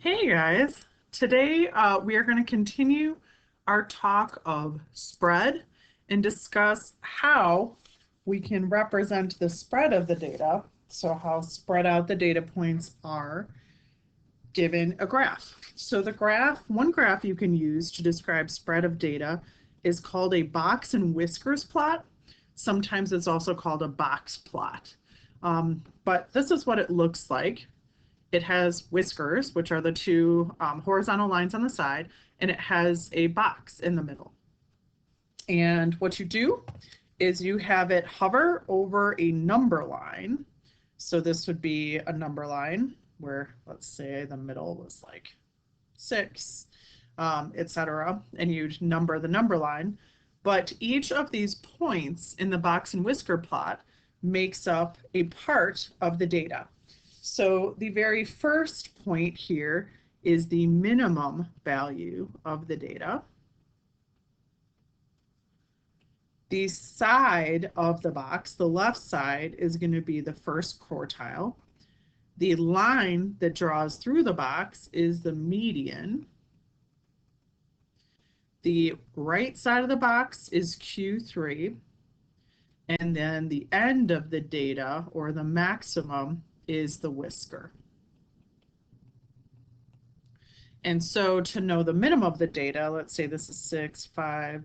Hey guys, today we are going to continue our talk of spread and discuss how we can represent the spread of the data. So how spread out the data points are given a graph. So one graph you can use to describe spread of data is called a box and whiskers plot. Sometimes it's also called a box plot. But this is what it looks like. It has whiskers, which are the two horizontal lines on the side, and it has a box in the middle. And what you do is you have it hover over a number line. So this would be a number line where, let's say, the middle was like 6, etc. And you'd number the number line. But each of these points in the box and whisker plot makes up a part of the data. So the very first point here is the minimum value of the data. The side of the box, the left side, is going to be the first quartile. The line that draws through the box is the median. The right side of the box is Q3. And then the end of the data, or the maximum, is the whisker. And so to know the minimum of the data, let's say this is 6, 5,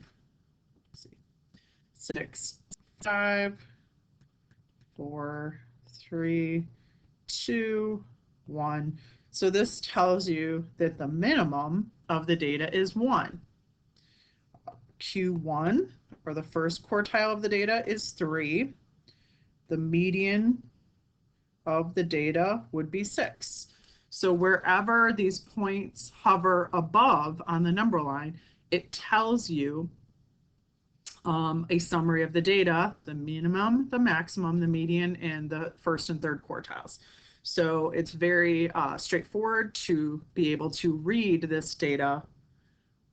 6, 5, 4, 3, 2, 1. So this tells you that the minimum of the data is 1. Q1, or the first quartile of the data, is 3. The median of the data would be 6. So wherever these points hover above on the number line, it tells you a summary of the data, the minimum, the maximum, the median, and the first and third quartiles. So it's very straightforward to be able to read this data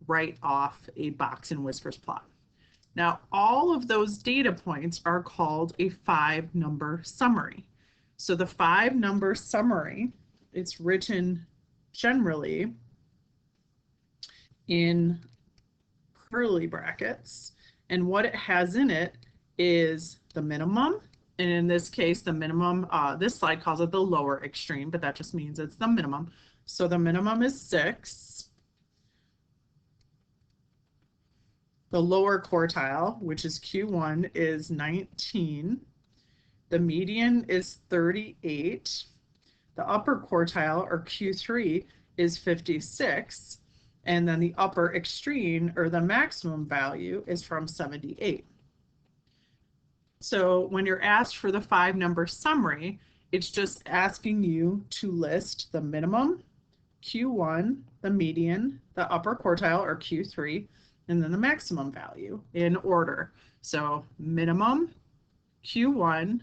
right off a box and whiskers plot. Now, all of those data points are called a 5-number summary. So the 5-number summary, it's written generally in curly brackets. And what it has in it is the minimum. And in this case, the minimum, this slide calls it the lower extreme, but that just means it's the minimum. So the minimum is 6. The lower quartile, which is Q1, is 19. The median is 38. The upper quartile, or Q3, is 56. And then the upper extreme, or the maximum value, is from 78. So when you're asked for the 5-number summary, it's just asking you to list the minimum, Q1, the median, the upper quartile, or Q3, and then the maximum value in order. So minimum, Q1,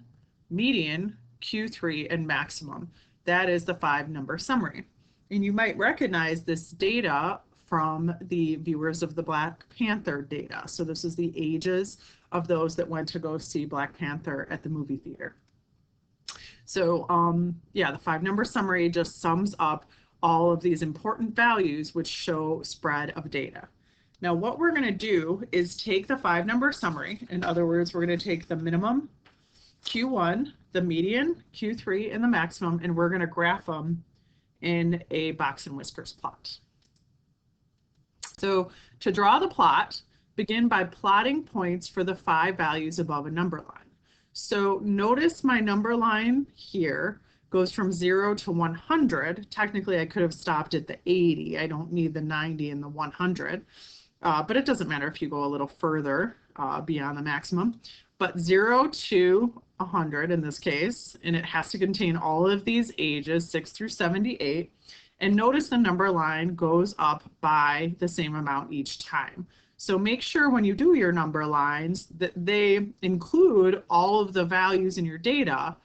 median, Q3, and maximum. That is the 5-number summary. And you might recognize this data from the viewers of the Black Panther data. So this is the ages of those that went to go see Black Panther at the movie theater. So yeah, the 5-number summary just sums up all of these important values which show spread of data. Now what we're going to do is take the 5-number summary. In other words, we're going to take the minimum, Q1, the median, Q3, and the maximum, and we're going to graph them in a box and whiskers plot. So to draw the plot, begin by plotting points for the 5 values above a number line. So notice my number line here goes from 0 to 100. Technically, I could have stopped at the 80. I don't need the 90 and the 100, but it doesn't matter if you go a little further beyond the maximum. But 0 to 100 in this case, and it has to contain all of these ages, 6 through 78. And notice the number line goes up by the same amount each time. So make sure when you do your number lines that they include all of the values in your data,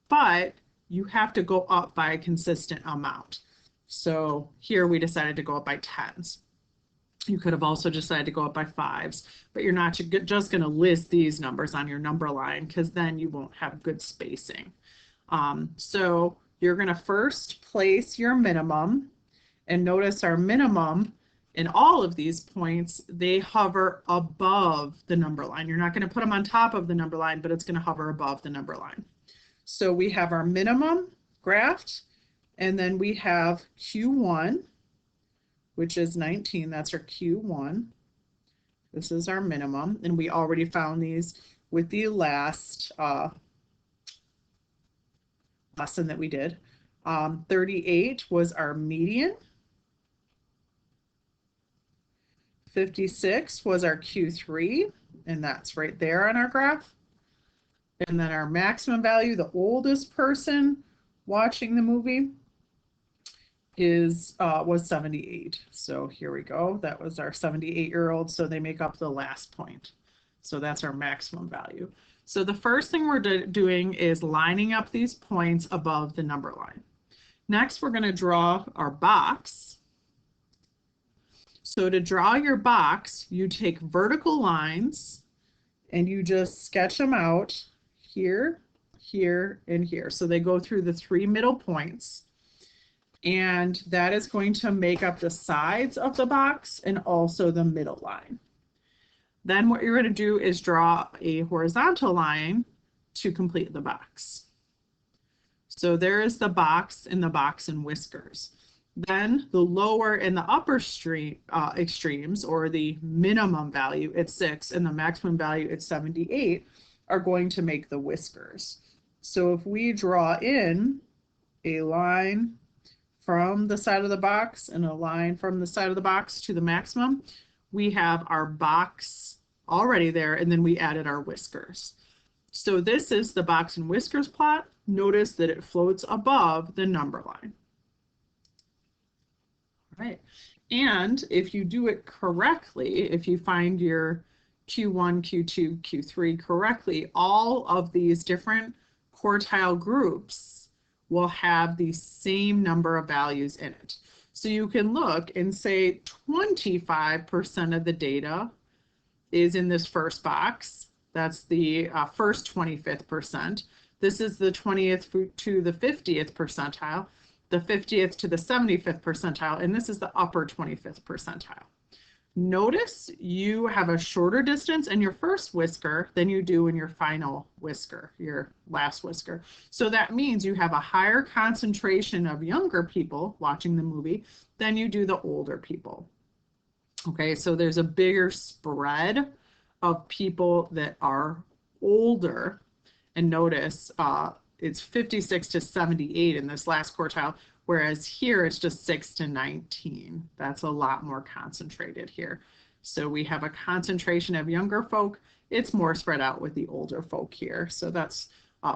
but you have to go up by a consistent amount. So here we decided to go up by 10s. You could have also decided to go up by 5s, but you're not just going to list these numbers on your number line because then you won't have good spacing. So you're going to first place your minimum, And notice our minimum in all of these points, they hover above the number line. You're not going to put them on top of the number line, but it's going to hover above the number line. So we have our minimum graphed, and then we have Q1, which is 19. That's our Q1. This is our minimum, and we already found these with the last lesson that we did. 38 was our median. 56 was our Q3, and that's right there on our graph. And then our maximum value, the oldest person watching the movie, was 78. So here we go. That was our 78-year-old. So they make up the last point. So that's our maximum value. So the first thing we're doing is lining up these points above the number line. Next, we're going to draw our box. So to draw your box, you take vertical lines and you just sketch them out here, here, and here. So they go through the 3 middle points. And that is going to make up the sides of the box and also the middle line. Then what you're going to do is draw a horizontal line to complete the box. So there is the box in the Box and Whiskers. Then the lower and the upper extremes, or the minimum value at 6 and the maximum value at 78, are going to make the whiskers. So if we draw in a line from the side of the box and a line from the side of the box to the maximum, we have our box already there, and then we added our whiskers. So this is the Box and Whiskers plot. Notice that it floats above the number line. All right. And if you do it correctly, if you find your Q1, Q2, Q3 correctly, all of these different quartile groups will have the same number of values in it. So you can look and say 25% of the data is in this first box. That's the first 25th percent. This is the 20th to the 50th percentile, the 50th to the 75th percentile, and this is the upper 25th percentile. Notice you have a shorter distance in your first whisker than you do in your final whisker, your last whisker. So that means you have a higher concentration of younger people watching the movie than you do the older people. Okay, so there's a bigger spread of people that are older. And notice it's 56 to 78 in this last quartile, whereas here it's just 6 to 19. That's a lot more concentrated here. So we have a concentration of younger folk. It's more spread out with the older folk here. So that's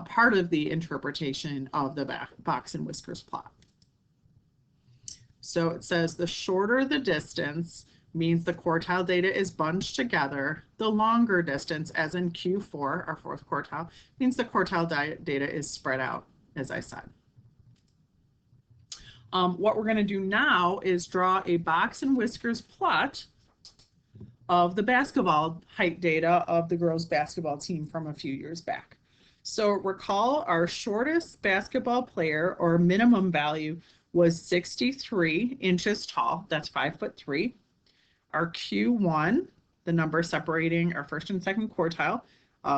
part of the interpretation of the Box and Whiskers plot. So it says the shorter the distance means the quartile data is bunched together. The longer distance, as in Q4, our fourth quartile, means the quartile data is spread out, as I said. What we're going to do now is draw a Box and Whiskers plot of the basketball height data of the girls basketball team from a few years back. So recall our shortest basketball player, or minimum value, was 63 inches tall. That's 5'3". Our Q1, the number separating our first and second quartile,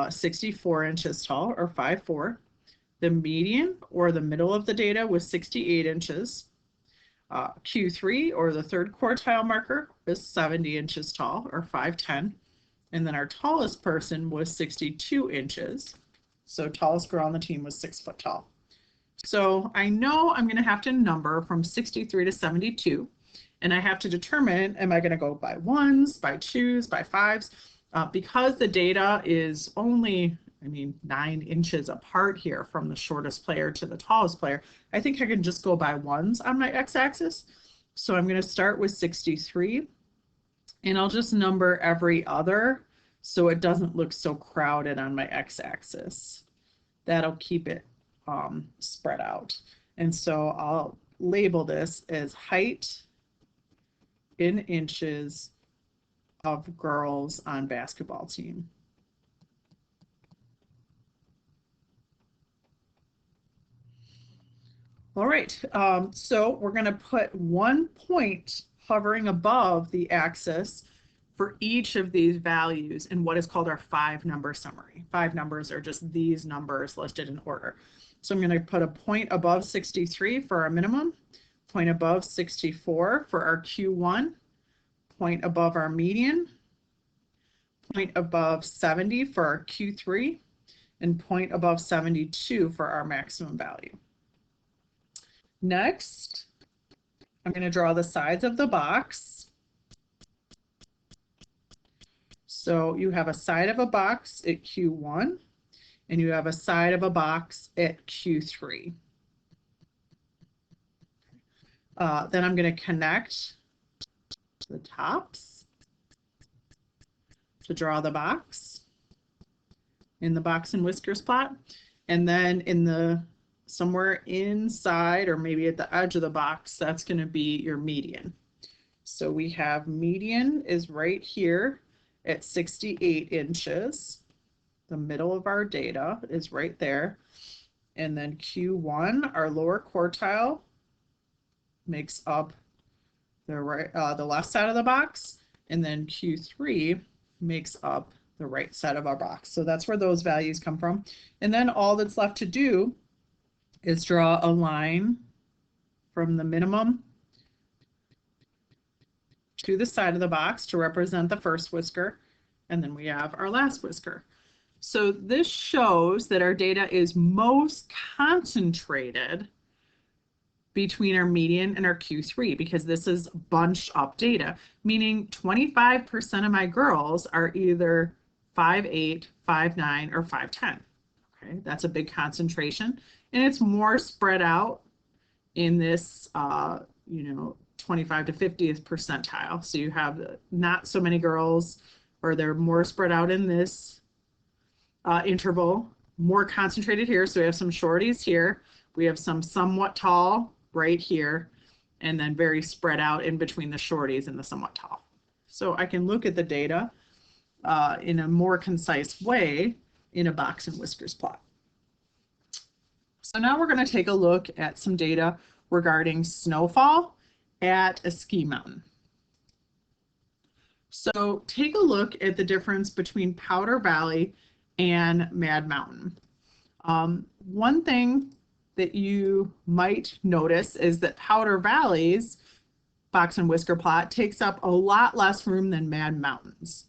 64 inches tall, or 5'4". The median, or the middle of the data, was 68 inches. Q3, or the third quartile marker, was 70 inches tall, or 5'10". And then our tallest person was 62 inches. So tallest girl on the team was 6 foot tall. So I know I'm going to have to number from 63 to 72. And I have to determine, am I going to go by ones, by twos, by fives? Because the data is only, 9 inches apart here from the shortest player to the tallest player, I think I can just go by ones on my x-axis. So I'm going to start with 63, and I'll just number every other so it doesn't look so crowded on my x-axis. That'll keep it spread out. And so I'll label this as height in inches of girls on basketball team. All right, so we're going to put 1 point hovering above the axis for each of these values in what is called our 5-number summary. 5 numbers are just these numbers listed in order. So I'm going to put a point above 63 for our minimum, point above 64 for our Q1, point above our median, point above 70 for our Q3, and point above 72 for our maximum value. Next, I'm going to draw the sides of the box. So you have a side of a box at Q1, and you have a side of a box at Q3. Then I'm going to connect the tops to draw the box in the box and whiskers plot. And then in the somewhere inside or maybe at the edge of the box, that's going to be your median. So we have median is right here at 68 inches. The middle of our data is right there. And then Q1, our lower quartile, makes up the left side of the box, and then Q3 makes up the right side of our box. So that's where those values come from. And then all that's left to do is draw a line from the minimum to the side of the box to represent the first whisker, and then we have our last whisker. So this shows that our data is most concentrated between our median and our Q3 because this is bunched up data, meaning 25% of my girls are either 5'8", 5'9", or 5'10". Okay, that's a big concentration, and it's more spread out in this, 25 to 50th percentile. So you have not so many girls, or they're more spread out in this interval, more concentrated here. So we have some shorties here. We have some somewhat tall right here, and then very spread out in between the shorties and the somewhat tall. So I can look at the data in a more concise way in a box and whiskers plot. So now we're going to take a look at some data regarding snowfall at a ski mountain. So take a look at the difference between Powder Valley and Mad Mountain. One thing that you might notice is that Powder Valley's box and whisker plot takes up a lot less room than Mad Mountain's.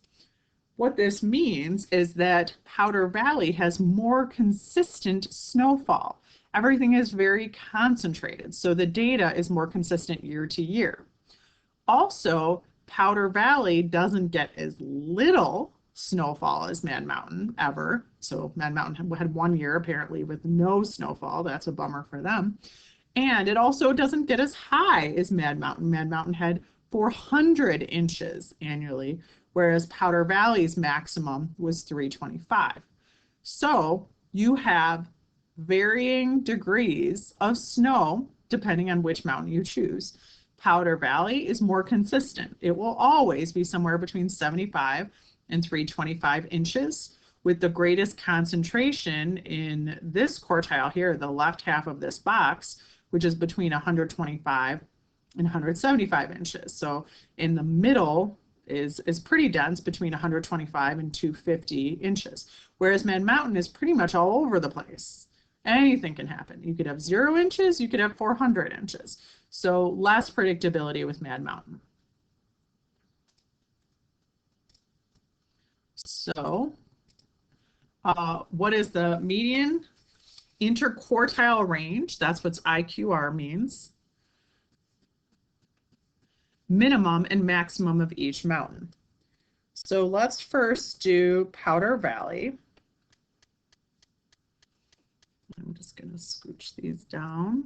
What this means is that Powder Valley has more consistent snowfall. Everything is very concentrated, so the data is more consistent year to year. Also, Powder Valley doesn't get as little snowfall as Mad Mountain ever. So Mad Mountain had 1 year apparently with no snowfall. That's a bummer for them. And it also doesn't get as high as Mad Mountain. Mad Mountain had 400 inches annually, whereas Powder Valley's maximum was 325. So you have varying degrees of snow depending on which mountain you choose. Powder Valley is more consistent. It will always be somewhere between 75 and 325 inches, with the greatest concentration in this quartile here, the left half of this box, which is between 125 and 175 inches. So in the middle is pretty dense, between 125 and 250 inches, whereas Mad Mountain is pretty much all over the place. Anything can happen. You could have 0 inches, you could have 400 inches. So less predictability with Mad Mountain. So what is the median interquartile range? That's what IQR means. Minimum and maximum of each mountain. So let's first do Powder Valley. I'm just going to scooch these down.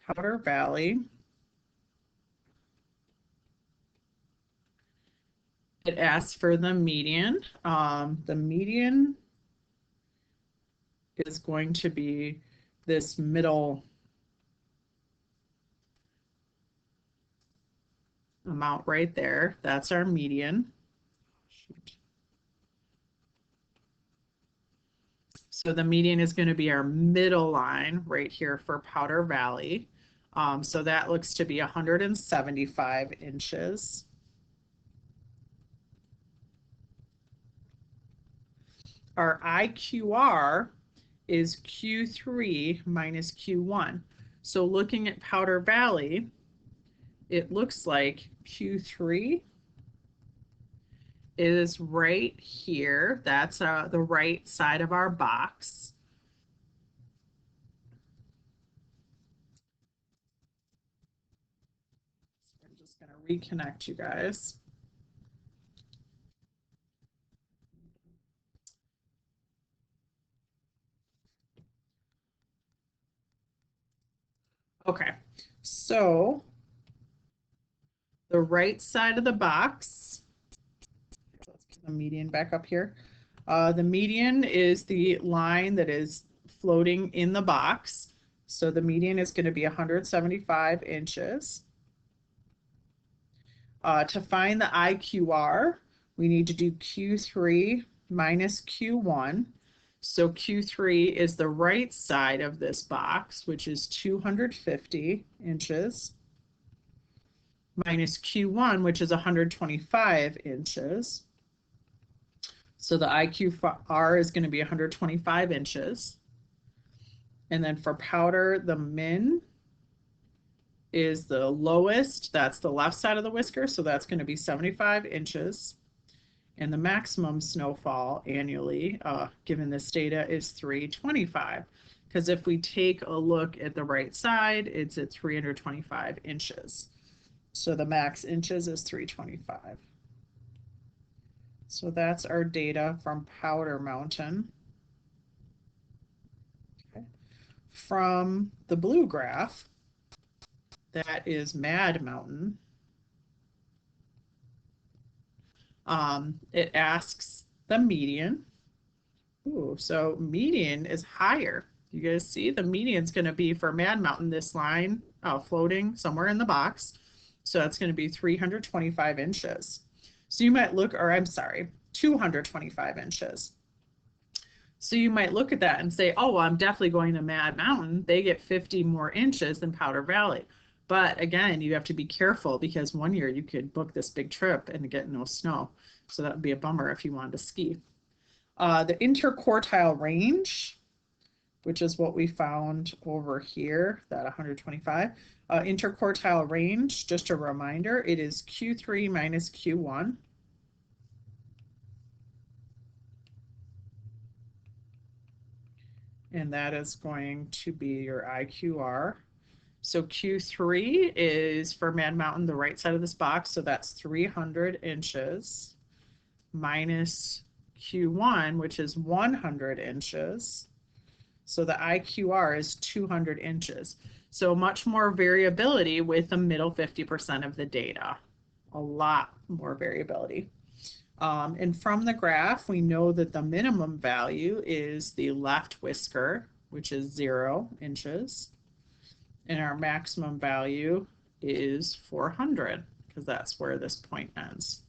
Powder Valley. It asks for the median. The median is going to be this middle amount right there. That's our median. So the median is going to be our middle line right here for Powder Valley. So that looks to be 175 inches. Our IQR is Q3 minus Q1. So looking at Powder Valley, it looks like Q3 is right here. That's the right side of our box. I'm just going to reconnect you guys. Okay, so the right side of the box, let's put the median back up here. The median is the line that is floating in the box. So the median is going to be 175 inches. To find the IQR, we need to do Q3 minus Q1. So Q3 is the right side of this box, which is 250 inches, minus Q1, which is 125 inches. So the IQR is going to be 125 inches. And then for powder, the min is the lowest. That's the left side of the whisker. So that's going to be 75 inches. And the maximum snowfall annually, given this data, is 325. Because if we take a look at the right side, it's at 325 inches. So the max inches is 325. So that's our data from Powder Mountain. Okay. From the blue graph, that is Mad Mountain. It asks the median. Ooh, so median is higher. You guys see the median is going to be for Mad Mountain, this line floating somewhere in the box. So that's going to be 325 inches. So you might look, or I'm sorry, 225 inches. So you might look at that and say, oh, well, I'm definitely going to Mad Mountain. They get 50 more inches than Powder Valley. But again, you have to be careful because one year you could book this big trip and get no snow. So that would be a bummer if you wanted to ski. The interquartile range, which is what we found over here, that 125. Interquartile range, just a reminder, it is Q3 minus Q1. And that is going to be your IQR. So Q3 is for Mad Mountain, the right side of this box. So that's 300 inches minus Q1, which is 100 inches. So the IQR is 200 inches. So much more variability with the middle 50% of the data. A lot more variability. And from the graph, we know that the minimum value is the left whisker, which is 0 inches. And our maximum value is 400, because that's where this point ends.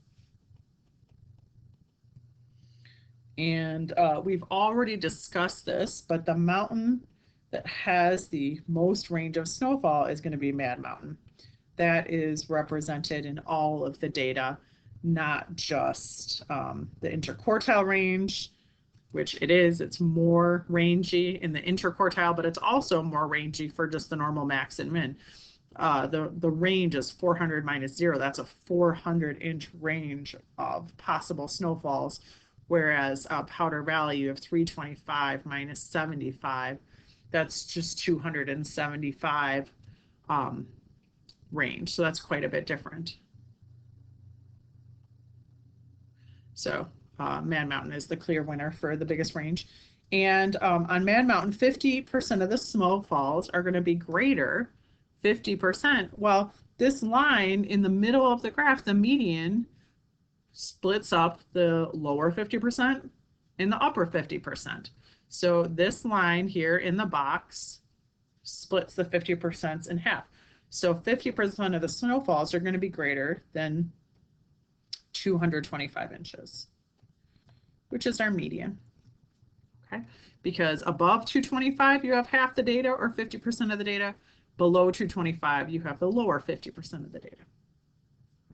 And we've already discussed this, but the mountain that has the most range of snowfall is going to be Mad Mountain. That is represented in all of the data, not just the interquartile range, which it is. It's more rangy in the interquartile, but it's also more rangy for just the normal max and min. The range is 400 minus 0. That's a 400-inch range of possible snowfalls, whereas Powder Valley, you have 325 minus 75. That's just 275 range. So that's quite a bit different. So Mad Mountain is the clear winner for the biggest range. And on Mad Mountain, 50% of the snowfalls are going to be greater. 50%. Well, this line in the middle of the graph, the median, splits up the lower 50% and the upper 50%. So this line here in the box splits the 50% in half. So 50% of the snowfalls are going to be greater than 225 inches, which is our median. Okay. because above 225, you have half the data or 50% of the data. Below 225, you have the lower 50% of the data.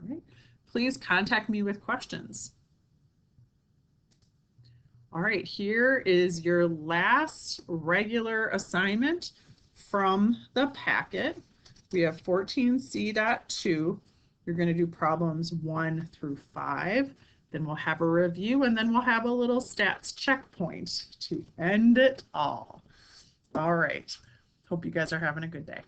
All right. Please contact me with questions. All right, here is your last regular assignment from the packet. We have 14C.2. You're going to do problems 1 through 5. Then we'll have a review, and then we'll have a little stats checkpoint to end it all. All right. Hope you guys are having a good day.